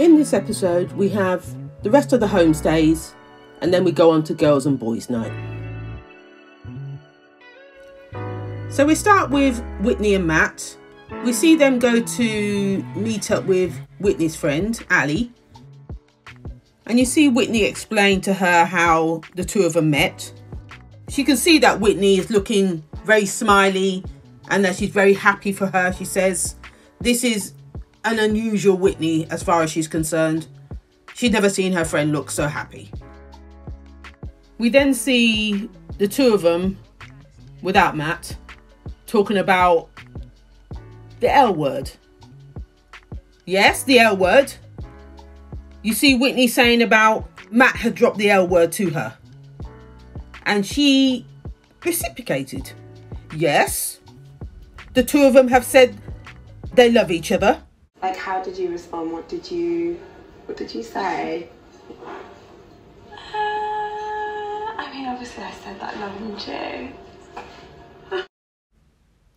In this episode, we have the rest of the homestays, and then we go on to girls and boys night. So we start with Whitney and Matt. We see them go to meet up with Whitney's friend, Ali. And you see Whitney explain to her how the two of them met. She can see that Whitney is looking very smiley and that she's very happy for her. She says, this is an unusual Whitney as far as she's concerned. She'd never seen her friend look so happy. We then see the two of them, without Matt, talking about the L word. Yes, the L word. You see Whitney saying about Matt had dropped the L word to her. And she reciprocated. Yes. The two of them have said they love each other. Like, how did you respond? What did you say? I mean, obviously I said that I love him too.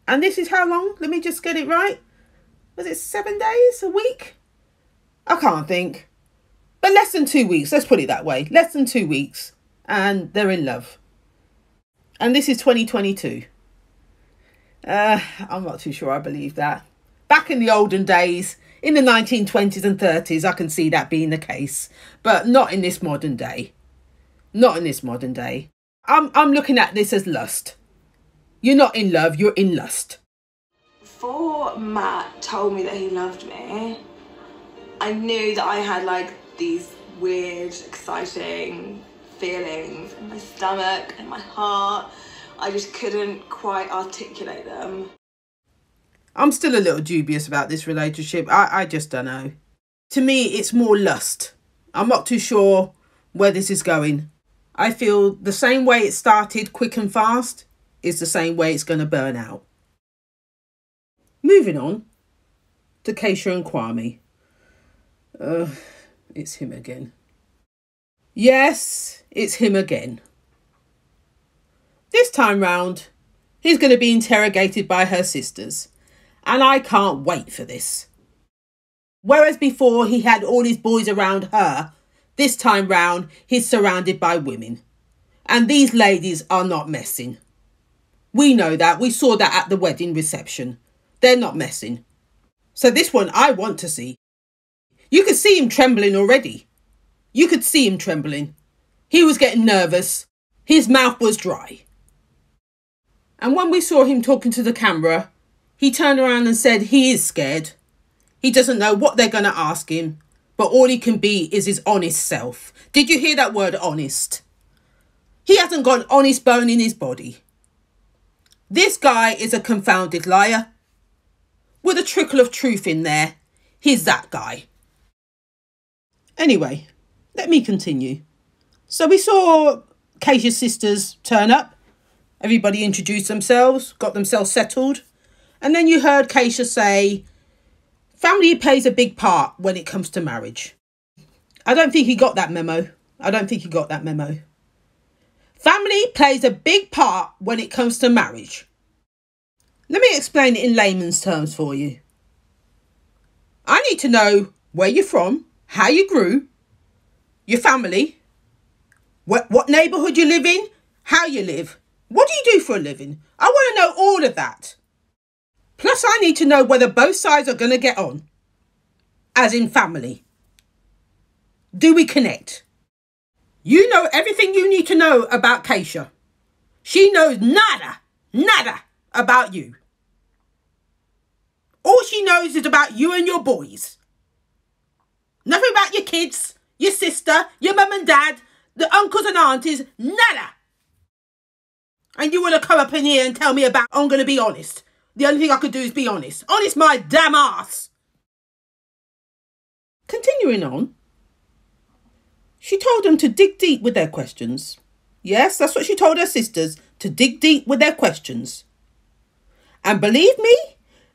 And this is how long? Let me just get it right. Was it 7 days? A week? I can't think. But less than 2 weeks. Let's put it that way. Less than 2 weeks. And they're in love. And this is 2022. I'm not too sure I believe that. Back in the olden days, in the 1920s and 30s, I can see that being the case. But not in this modern day. Not in this modern day. I'm looking at this as lust. You're not in love, you're in lust. Before Matt told me that he loved me, I knew that I had like these weird, exciting feelings in my stomach and my heart. I just couldn't quite articulate them. I'm still a little dubious about this relationship. I just don't know. To me, it's more lust. I'm not too sure where this is going. I feel the same way it started, quick and fast, is the same way it's going to burn out. Moving on to Keisha and Kwame. It's him again. Yes, it's him again. This time round, he's going to be interrogated by her sisters. And I can't wait for this. Whereas before he had all his boys around her, this time round he's surrounded by women. And these ladies are not messing. We know that. We saw that at the wedding reception. They're not messing. So this one I want to see. You could see him trembling already. You could see him trembling. He was getting nervous. His mouth was dry. And when we saw him talking to the camera, he turned around and said he is scared. He doesn't know what they're going to ask him, but all he can be is his honest self. Did you hear that word, honest? He hasn't got an honest bone in his body. This guy is a confounded liar. With a trickle of truth in there, he's that guy. Anyway, let me continue. So we saw Keisha's sisters turn up. Everybody introduced themselves, got themselves settled. And then you heard Keisha say, family plays a big part when it comes to marriage. I don't think he got that memo. Family plays a big part when it comes to marriage. Let me explain it in layman's terms for you. I need to know where you're from, how you grew, your family, what neighbourhood you live in, how you live, what do you do for a living. I want to know all of that. Plus, I need to know whether both sides are going to get on. As in family. Do we connect? You know everything you need to know about Keisha. She knows nada about you. All she knows is about you and your boys. Nothing about your kids, your sister, your mum and dad, the uncles and aunties, nada. And you want to come up in here and tell me about, I'm going to be honest. The only thing I could do is be honest. Honest my damn ass. Continuing on. She told them to dig deep with their questions. Yes, that's what she told her sisters. To dig deep with their questions. And believe me,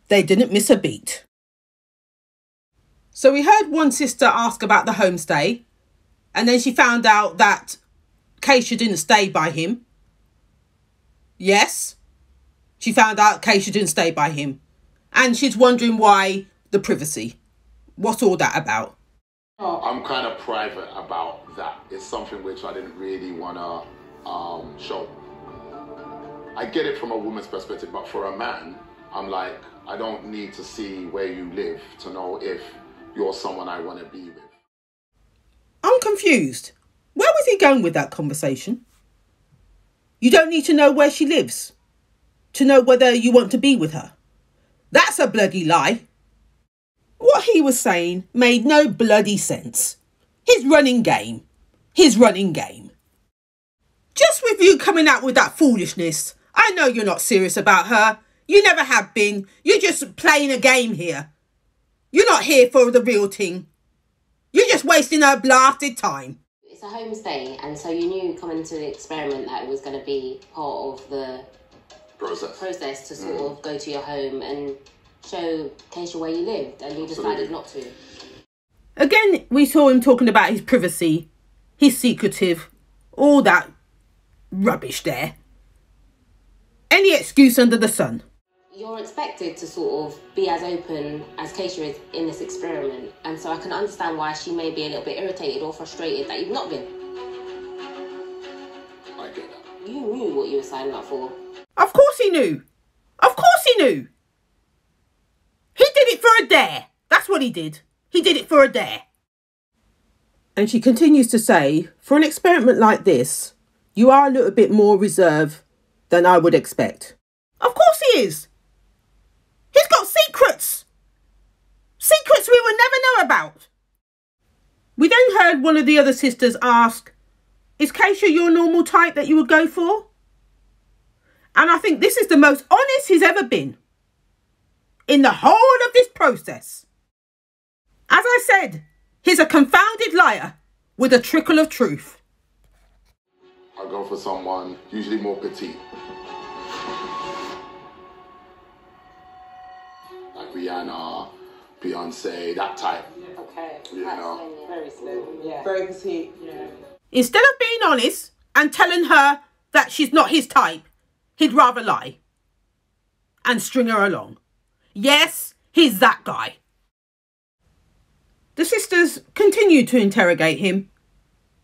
they didn't miss a beat. So we heard one sister ask about the homestay. And then she found out that Keisha didn't stay by him. Yes. She found out Keisha didn't stay by him. And she's wondering why the privacy. What's all that about? I'm kind of private about that. It's something which I didn't really want to show. I get it from a woman's perspective, but for a man, I'm like, I don't need to see where you live to know if you're someone I want to be with. I'm confused. Where was he going with that conversation? You don't need to know where she lives to know whether you want to be with her. That's a bloody lie. What he was saying made no bloody sense. His running game. Just with you coming out with that foolishness, I know you're not serious about her. You never have been. You're just playing a game here. You're not here for the real thing. You're just wasting her blasted time. It's a homestay, and so you knew coming into the experiment that it was going to be part of the process to sort of go to your home and show Keisha where you lived, and you decided not to. Again, we saw him talking about his privacy, his secretive, all that rubbish there. Any excuse under the sun. You're expected to sort of be as open as Keisha is in this experiment, and so I can understand why she may be a little bit irritated or frustrated that you've not been. I get that. You knew what you were signing up for. Of course he knew. He did it for a dare. That's what he did. He did it for a dare. And she continues to say, for an experiment like this, you are a little bit more reserved than I would expect. Of course he is. He's got secrets. Secrets we would never know about. We then heard one of the other sisters ask, is Keisha your normal type that you would go for? And I think this is the most honest he's ever been in the whole of this process. As I said, he's a confounded liar with a trickle of truth. I go for someone usually more petite. Like Rihanna, Beyonce, that type. Okay. You know? Very slim. Yeah. Very petite. Yeah. Instead of being honest and telling her that she's not his type, he'd rather lie and string her along. Yes, he's that guy. The sisters continued to interrogate him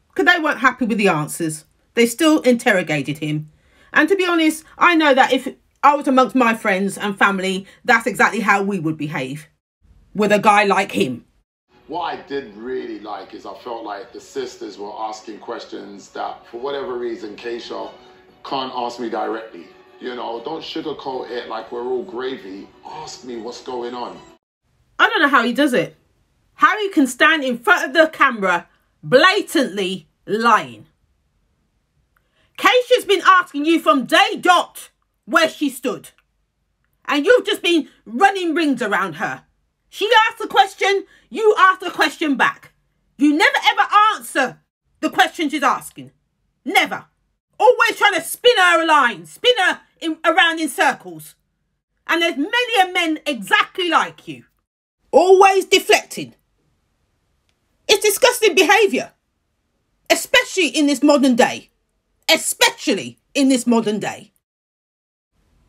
because they weren't happy with the answers. They still interrogated him. And to be honest, I know that if I was amongst my friends and family, that's exactly how we would behave with a guy like him. What I did really like is I felt like the sisters were asking questions that, for whatever reason, Keisha can't ask me directly. You know, don't sugarcoat it like we're all gravy. Ask me what's going on. I don't know how he does it. How he can stand in front of the camera blatantly lying. Keisha's been asking you from day dot where she stood. And you've just been running rings around her. She asked a question, you asked a question back. You never ever answer the question she's asking. Never. Always trying to spin her a line, spin her around in circles. And there's many a men exactly like you. Always deflecting. It's disgusting behaviour. Especially in this modern day.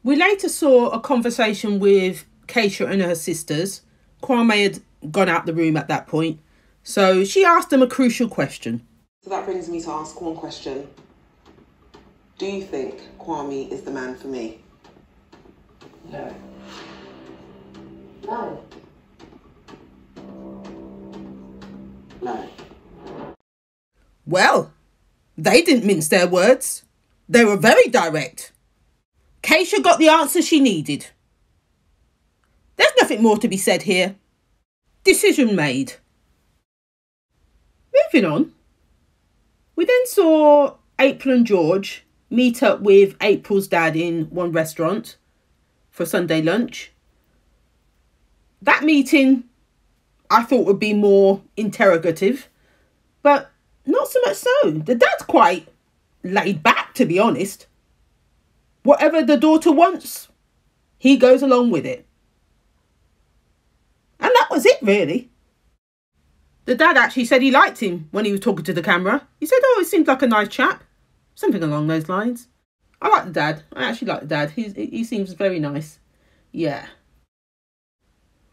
We later saw a conversation with Keisha and her sisters. Kwame had gone out the room at that point. So she asked them a crucial question. So that brings me to ask one question. Do you think Kwame is the man for me? No. No. No. Well, they didn't mince their words. They were very direct. Keisha got the answer she needed. There's nothing more to be said here. Decision made. Moving on. We then saw April and George meet up with April's dad in one restaurant for Sunday lunch. That meeting I thought would be more interrogative, but not so much so. The dad's quite laid back, to be honest. Whatever the daughter wants, he goes along with it. And that was it, really. The dad actually said he liked him when he was talking to the camera. He said, oh, he seems like a nice chap. Something along those lines. I like the dad. I actually like the dad. He seems very nice. Yeah.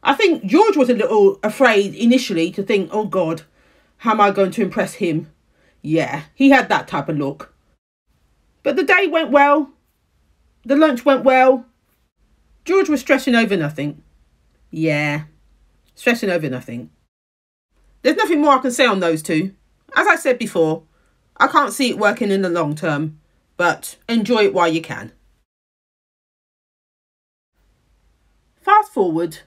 I think George was a little afraid initially to think, oh God, How am I going to impress him? Yeah, he had that type of look. But the day went well. The lunch went well. George was stressing over nothing. Yeah, stressing over nothing. There's nothing more I can say on those two. As I said before, I can't see it working in the long term, but enjoy it while you can. Fast forward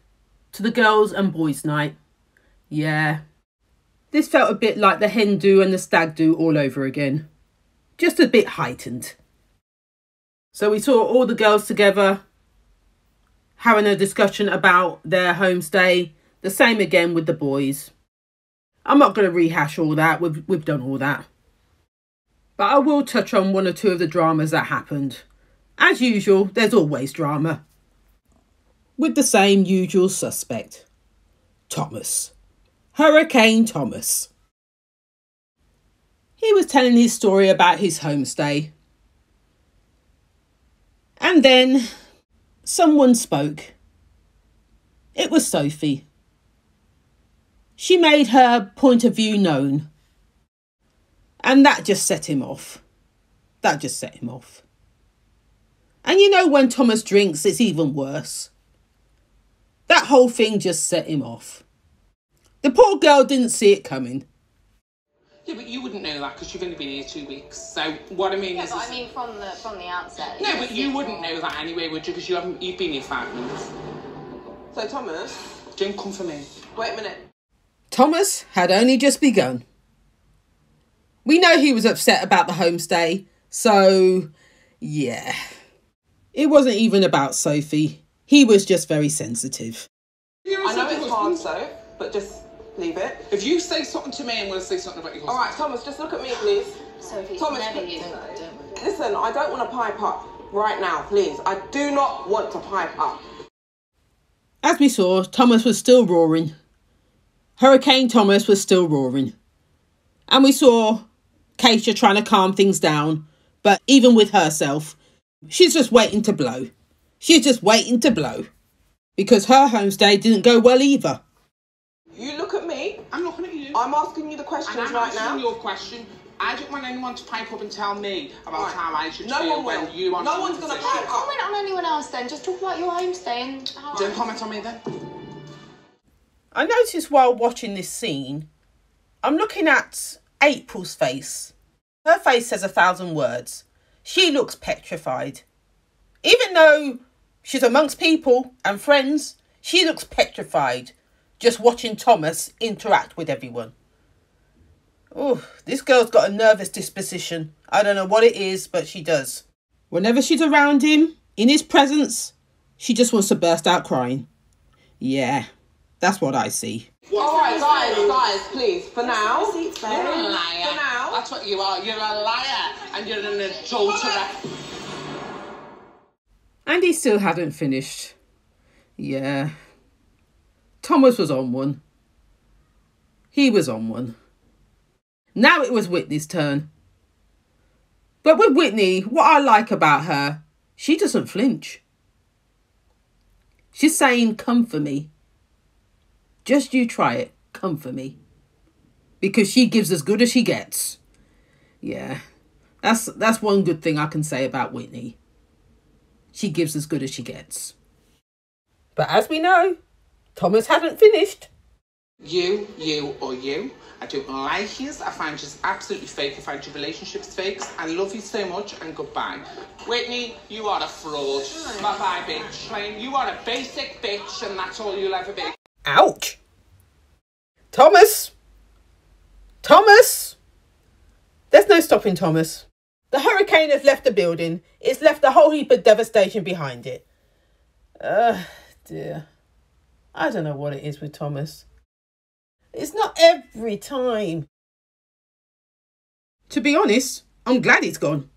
to the girls' and boys' night. Yeah, this felt a bit like the hen do and the stag do all over again. Just a bit heightened. So we saw all the girls together, having a discussion about their homestay. The same again with the boys. I'm not going to rehash all that. We've done all that. But I will touch on one or two of the dramas that happened. As usual, there's always drama. With the same usual suspect. Thomas. Hurricane Thomas. He was telling his story about his homestay. And then someone spoke. It was Sophie. She made her point of view known. And that just set him off. That just set him off. And you know, when Thomas drinks, it's even worse. That whole thing just set him off. The poor girl didn't see it coming. Yeah, but you wouldn't know that because you've only been here 2 weeks. So what I mean is... Yeah, but I mean from the outset. No, but you wouldn't know that anyway, would you? Because you've been here 5 minutes. So, Thomas... Don't come for me. Wait a minute. Thomas had only just begun. We know he was upset about the homestay, so yeah. It wasn't even about Sophie. He was just very sensitive. I know it's hard, so, but just leave it. If you say something to me, I'm going to say something about your husband. All right, Thomas, just look at me, please. Sophie, Thomas, never please. don't. Listen, I don't want to pipe up right now, please. I do not want to pipe up. As we saw, Thomas was still roaring. Hurricane Thomas was still roaring. And we saw Keisha trying to calm things down. But even with herself, she's just waiting to blow. She's just waiting to blow. Because her homestay didn't go well either. You look at me. I'm looking at you. I'm asking you the questions and I'm right now. answering your question. I don't want anyone to pipe up and tell me about Right. how I should No feel one when will. you are No not one's in a gonna position. pipe up. Comment on anyone else then. Just talk about your homestay and how. Don't comment on me then. I noticed while watching this scene, I'm looking at April's face. Her face says 1,000 words. She looks petrified. Even though she's amongst people and friends, she looks petrified just watching Thomas interact with everyone. Oh, this girl's got a nervous disposition. I don't know what it is, but she does. Whenever she's around him, in his presence, she just wants to burst out crying. Yeah, that's what I see. All right, guys, please, for now. You're a liar. For now. That's what you are. You're a liar and you're an adulterer. And he still hadn't finished. Yeah. Thomas was on one. He was on one. Now it was Whitney's turn. But with Whitney, what I like about her, she doesn't flinch. She's saying, come for me. Just you try it. Come for me. Because she gives as good as she gets. Yeah. That's one good thing I can say about Whitney. She gives as good as she gets. But as we know, Thomas hadn't finished. You, or you. I don't like you. I find you absolutely fake. I find your relationships fake. I love you so much and goodbye. Whitney, you are a fraud. Bye-bye, bitch. You are a basic bitch and that's all you'll ever be. Ouch. Thomas. Thomas. There's no stopping Thomas. The hurricane has left the building. It's left a whole heap of devastation behind it. Dear. I don't know what it is with Thomas. It's not every time. To be honest, I'm glad it's gone.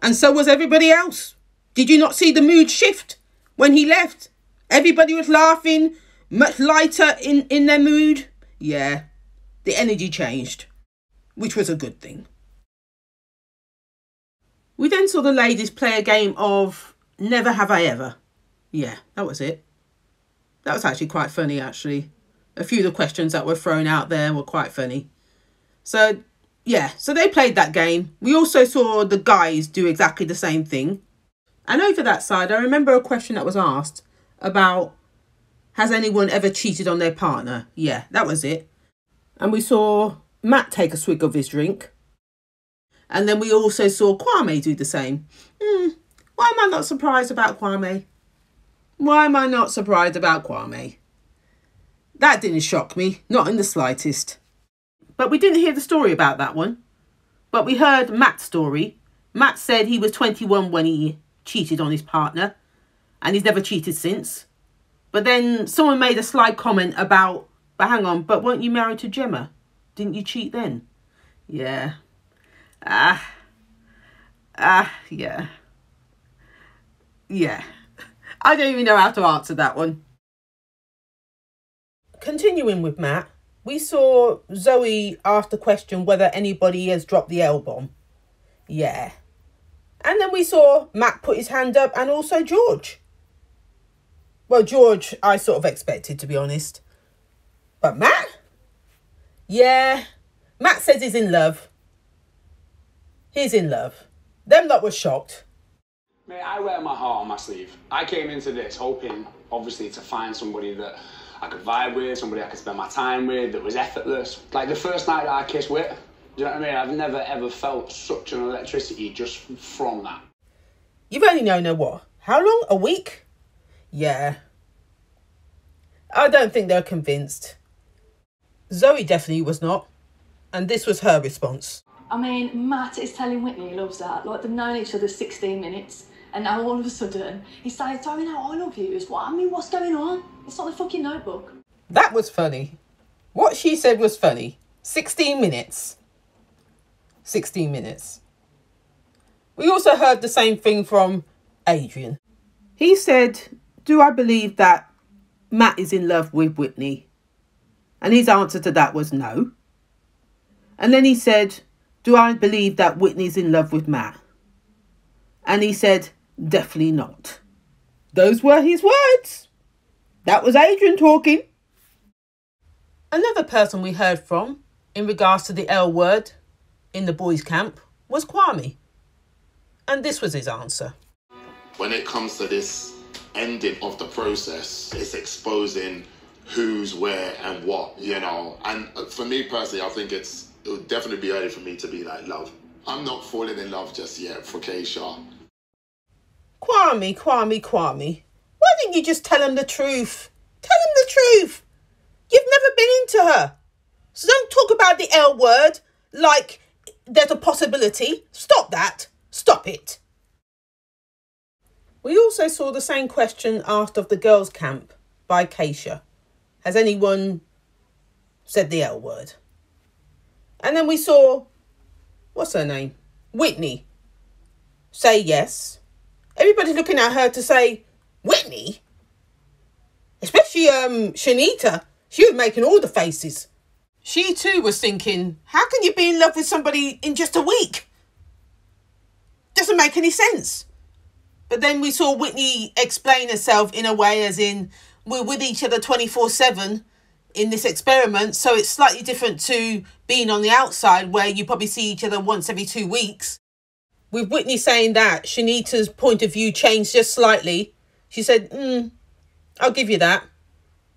And so was everybody else. Did you not see the mood shift when he left? Everybody was laughing, much lighter in their mood. Yeah, the energy changed, which was a good thing. We then saw the ladies play a game of Never Have I Ever. Yeah, that was it. That was actually quite funny, actually. A few of the questions that were thrown out there were quite funny. So, yeah, so they played that game. We also saw the guys do exactly the same thing. And over that side, I remember a question that was asked about, has anyone ever cheated on their partner? Yeah, that was it. And we saw Matt take a swig of his drink. And then we also saw Kwame do the same. Why am I not surprised about Kwame? Why am I not surprised about Kwame? That didn't shock me, not in the slightest. But we didn't hear the story about that one. But we heard Matt's story. Matt said he was 21 when he cheated on his partner. And he's never cheated since. But then someone made a sly comment about, but hang on, but weren't you married to Gemma? Didn't you cheat then? Yeah. Yeah. Yeah. I don't even know how to answer that one. Continuing with Matt, we saw Zoe ask the question whether anybody has dropped the L-bomb. Yeah. And then we saw Matt put his hand up, and also George. Well, George, I sort of expected, to be honest. But Matt? Yeah. Matt says he's in love. He's in love. Them lot were shocked. Mate, I wear my heart on my sleeve. I came into this hoping, obviously, to find somebody that I could vibe with, somebody I could spend my time with, that was effortless. Like the first night that I kissed Whit, do you know what I mean? I've never ever felt such an electricity just from that. You've only known her what? How long? A week? Yeah. I don't think they're convinced. Zoe definitely was not. And this was her response. I mean, Matt is telling Whitney he loves her. Like, they've known each other 16 minutes. And now all of a sudden, he's started throwing out I love yous. What? I mean, what's going on? It's not the fucking Notebook. That was funny. What she said was funny. 16 minutes. 16 minutes. We also heard the same thing from Adrian. He said, do I believe that Matt is in love with Whitney? And his answer to that was no. And then he said, do I believe that Whitney's in love with Matt? And he said, definitely not. Those were his words. That was Adrian talking. Another person we heard from in regards to the L word in the boys' camp was Kwame. And this was his answer. When it comes to this ending of the process, it's exposing who's where and what, you know. And for me personally, I think it would definitely be early for me to be like love. I'm not falling in love just yet for Keisha. Kwame. Why didn't you just tell him the truth? Tell him the truth. You've never been into her. So don't talk about the L word like there's a possibility. Stop that. Stop it. We also saw the same question asked of the girls' camp by Keisha. Has anyone said the L word? And then we saw, what's her name? Whitney. Say yes. Everybody's looking at her to say, Whitney? Especially Shanita. She was making all the faces. She too was thinking, how can you be in love with somebody in just a week? Doesn't make any sense. But then we saw Whitney explain herself in a way as in, we're with each other 24/7 in this experiment. So it's slightly different to being on the outside where you probably see each other once every 2 weeks. With Whitney saying that, Shanita's point of view changed just slightly. She said, I'll give you that.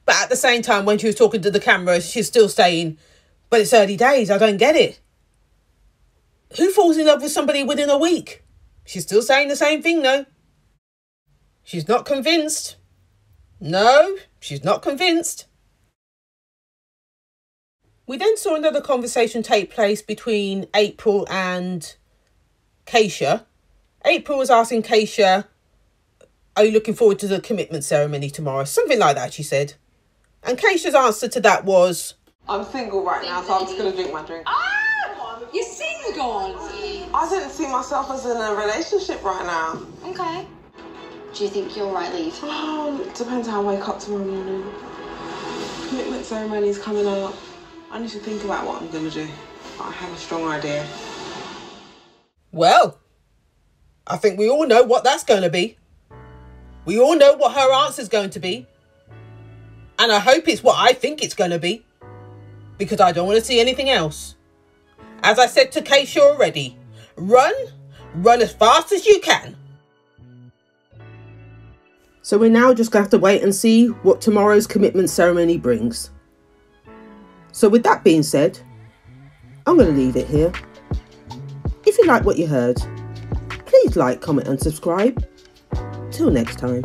But at the same time, when she was talking to the camera, she's still saying, but it's early days, I don't get it. Who falls in love with somebody within a week? She's still saying the same thing, though. She's not convinced. No, she's not convinced. We then saw another conversation take place between April and Keisha. April was asking Keisha, are you looking forward to the commitment ceremony tomorrow? Something like that, she said. And Keisha's answer to that was, I'm single right now, so I'm just going to drink my drink. Ah! You're single? I don't see myself as in a relationship right now. Okay. Do you think you'll right leave? Depends how I wake up tomorrow morning. Commitment ceremony's coming up. I need to think about what I'm going to do. I have a strong idea. well, I think we all know what that's going to be. We all know what her answer's going to be. And I hope it's what I think it's going to be. Because I don't want to see anything else. As I said to Keisha already, run as fast as you can. So we're now just going to have to wait and see what tomorrow's commitment ceremony brings. So with that being said, I'm going to leave it here. If you like what you heard, please like, comment and subscribe. Till next time.